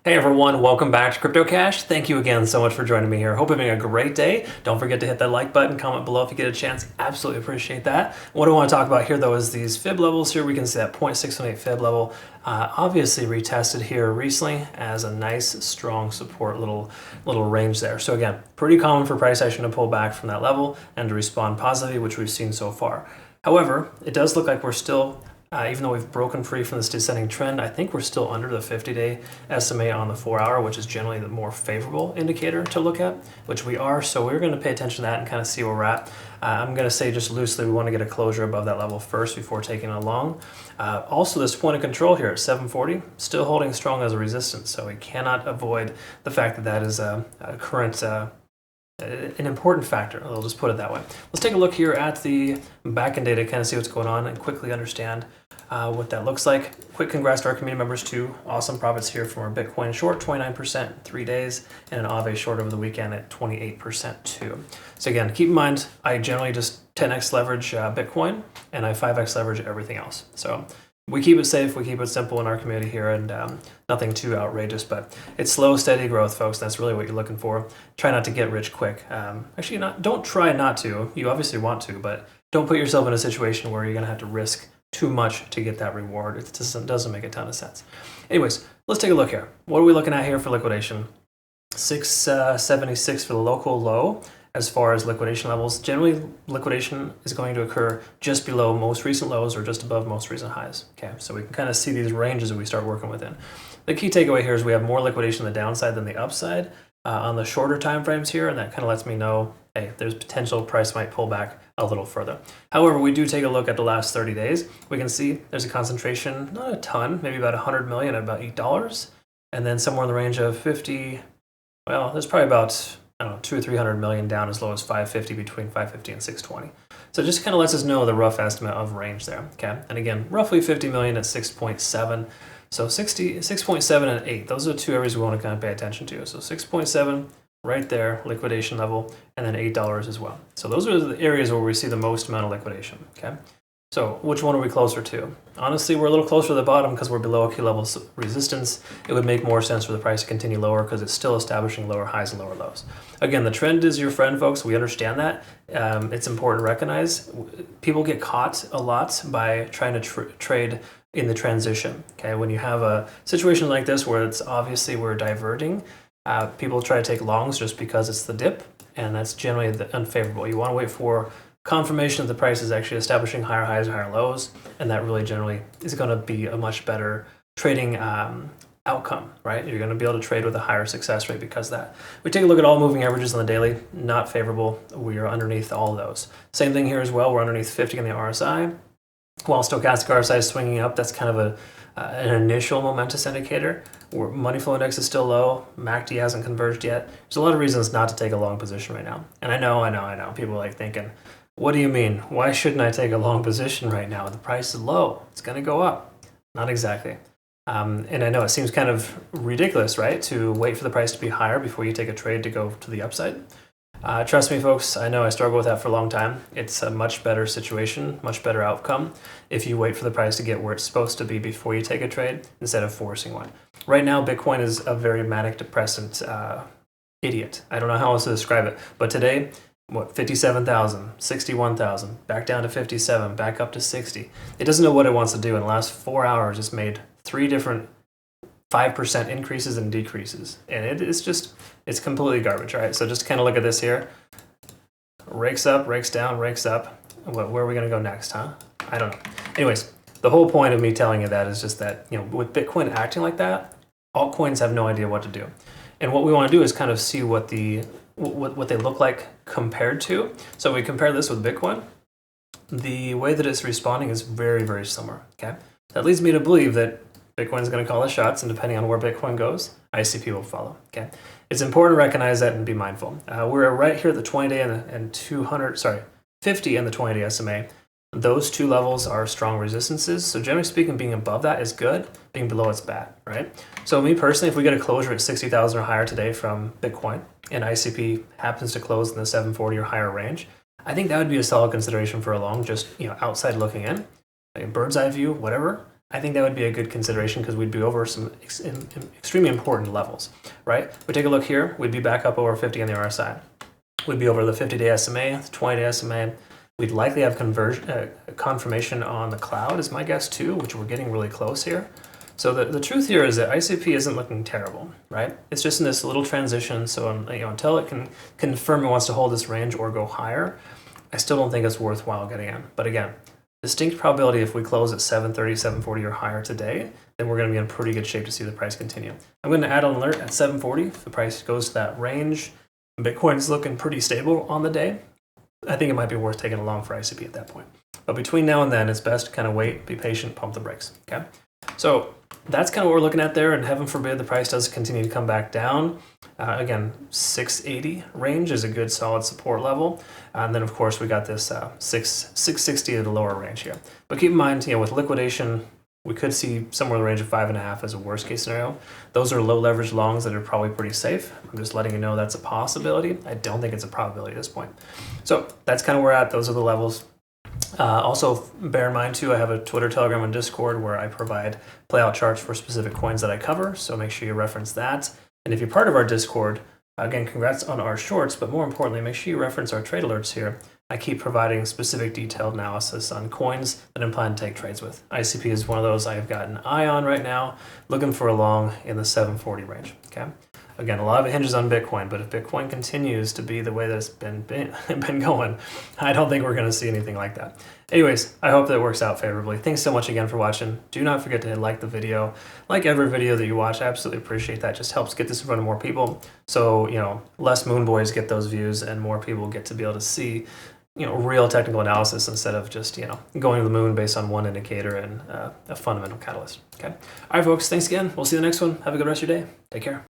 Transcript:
Hey everyone, welcome back to CryptoCache. Thank you again so much for joining me here. Hope you're having a great day. Don't forget to hit that like button, comment below if you get a chance. Absolutely appreciate that. What I want to talk about here though is these fib levels here. We can see that 0.618 fib level obviously retested here recently as a nice strong support little range there. So again, pretty common for price action to pull back from that level and to respond positively, which we've seen so far. However, it does look like we're still even though we've broken free from this descending trend, I think we're still under the 50-day SMA on the 4-hour, which is generally the more favorable indicator to look at, which we are. So we're going to pay attention to that and kind of see where we're at. I'm going to say just loosely, we want to get a closure above that level first before taking it along. Also, this point of control here at 740, still holding strong as a resistance. So we cannot avoid the fact that that is a current an important factor. I'll just put it that way. Let's take a look here at the backend data, kind of see what's going on and quickly understand what that looks like. Quick congrats to our community members too. Awesome profits here from our Bitcoin short, 29% in 3 days, and an Aave short over the weekend at 28% too. So again, keep in mind, I generally just 10x leverage Bitcoin and I 5x leverage everything else. So we keep it safe, we keep it simple in our community here, and nothing too outrageous, but it's slow, steady growth, folks. That's really what you're looking for. Try not to get rich quick. Actually, don't try not to. You obviously want to, but don't put yourself in a situation where you're going to have to risk too much to get that reward. It doesn't make a ton of sense. Anyways, let's take a look here. What are we looking at here for liquidation? 676 for the local low. As far as liquidation levels, generally liquidation is going to occur just below most recent lows or just above most recent highs. Okay, so we can kind of see these ranges that we start working within. The key takeaway here is we have more liquidation on the downside than the upside on the shorter time frames here, and that kind of lets me know, hey, there's potential price might pull back a little further. However, we do take a look at the last 30 days. We can see there's a concentration, not a ton, maybe about 100 million at about $8, and then somewhere in the range of 50. Well, there's probably about, I don't know, 200 or 300 million down as low as 550, between 550 and 620. So it just kind of lets us know the rough estimate of range there, okay? And again, roughly 50 million at 6.7. So 6.7 and 8, those are the two areas we want to kind of pay attention to. So 6.7 right there, liquidation level, and then $8 as well. So those are the areas where we see the most amount of liquidation, okay? So which one are we closer to? Honestly, we're a little closer to the bottom because we're below a key level resistance. It would make more sense for the price to continue lower because it's still establishing lower highs and lower lows. Again, the trend is your friend, folks. We understand that. It's important to recognize. People get caught a lot by trying to trade in the transition. Okay, when you have a situation like this where it's obviously we're diverting, people try to take longs just because it's the dip, and that's generally unfavorable. You want to wait for confirmation that the price is actually establishing higher highs, higher lows, and that really generally is going to be a much better trading outcome, right? You're going to be able to trade with a higher success rate because of that. We take a look at all moving averages on the daily, not favorable. We are underneath all of those. Same thing here as well. We're underneath 50 on the RSI. While stochastic RSI is swinging up, that's kind of an initial momentous indicator. Where money flow index is still low. MACD hasn't converged yet. There's a lot of reasons not to take a long position right now. And I know. People are like thinking, what do you mean? Why shouldn't I take a long position right now? The price is low. It's going to go up. Not exactly. And I know it seems kind of ridiculous, right? To wait for the price to be higher before you take a trade to go to the upside. Trust me, folks, I know I struggled with that for a long time. It's a much better situation, much better outcome if you wait for the price to get where it's supposed to be before you take a trade instead of forcing one. Right now, Bitcoin is a very manic depressant idiot. I don't know how else to describe it. But today, 57,000, 61,000, back down to 57, back up to 60. It doesn't know what it wants to do. In the last 4 hours, it's made 3 different 5% increases and decreases. And it's completely garbage, right? So just kind of look at this here. Rakes up, rakes down, rakes up. Where are we going to go next, huh? I don't know. Anyways, the whole point of me telling you that is just that, with Bitcoin acting like that, altcoins have no idea what to do. And what we want to do is kind of see what they look like compared to. So we compare this with Bitcoin. The way that it's responding is very, very similar, okay? That leads me to believe that Bitcoin is going to call the shots, and depending on where Bitcoin goes, ICP will follow, okay? It's important to recognize that and be mindful. We're right here at the 20-day and 50 and the 20-day SMA. Those two levels are strong resistances. So generally speaking, being above that is good. Being below it's bad, right? So me personally, if we get a closure at 60,000 or higher today from Bitcoin, and ICP happens to close in the 740 or higher range, I think that would be a solid consideration for a long, just outside looking in, like a bird's eye view, whatever. I think that would be a good consideration because we'd be over some extremely important levels, right? We take a look here, we'd be back up over 50 on the RSI. We'd be over the 50-day SMA, the 20-day SMA. We'd likely have confirmation on the cloud is my guess too, which we're getting really close here. So the truth here is that ICP isn't looking terrible, right? It's just in this little transition. So until it can confirm it wants to hold this range or go higher, I still don't think it's worthwhile getting in. But again, distinct probability if we close at 730, 740 or higher today, then we're going to be in pretty good shape to see the price continue. I'm going to add an alert at 740 if the price goes to that range. Bitcoin's looking pretty stable on the day. I think it might be worth taking a long for ICP at that point. But between now and then, it's best to kind of wait, be patient, pump the brakes. Okay, so that's kind of what we're looking at there, and heaven forbid the price does continue to come back down. Again, 680 range is a good solid support level, and then of course we got this 660 at the lower range here. But keep in mind, with liquidation, we could see somewhere in the range of 5.5 as a worst case scenario. Those are low leverage longs that are probably pretty safe. I'm just letting you know that's a possibility. I don't think it's a probability at this point. So that's kind of where we're at. Those are the levels. Also, bear in mind too, I have a Twitter, Telegram, and Discord where I provide playout charts for specific coins that I cover. So make sure you reference that. And if you're part of our Discord, again, congrats on our shorts, but more importantly, make sure you reference our trade alerts here. I keep providing specific detailed analysis on coins that I'm planning to take trades with. ICP is one of those I've got an eye on right now, looking for a long in the 740 range. Okay. Again, a lot of it hinges on Bitcoin, but if Bitcoin continues to be the way that it's been going, I don't think we're going to see anything like that. Anyways, I hope that works out favorably. Thanks so much again for watching. Do not forget to like the video. Like every video that you watch, I absolutely appreciate that. It just helps get this in front of more people. So, less moon boys get those views and more people get to be able to see real technical analysis instead of just, going to the moon based on one indicator and a fundamental catalyst. Okay. All right, folks. Thanks again. We'll see you in the next one. Have a good rest of your day. Take care.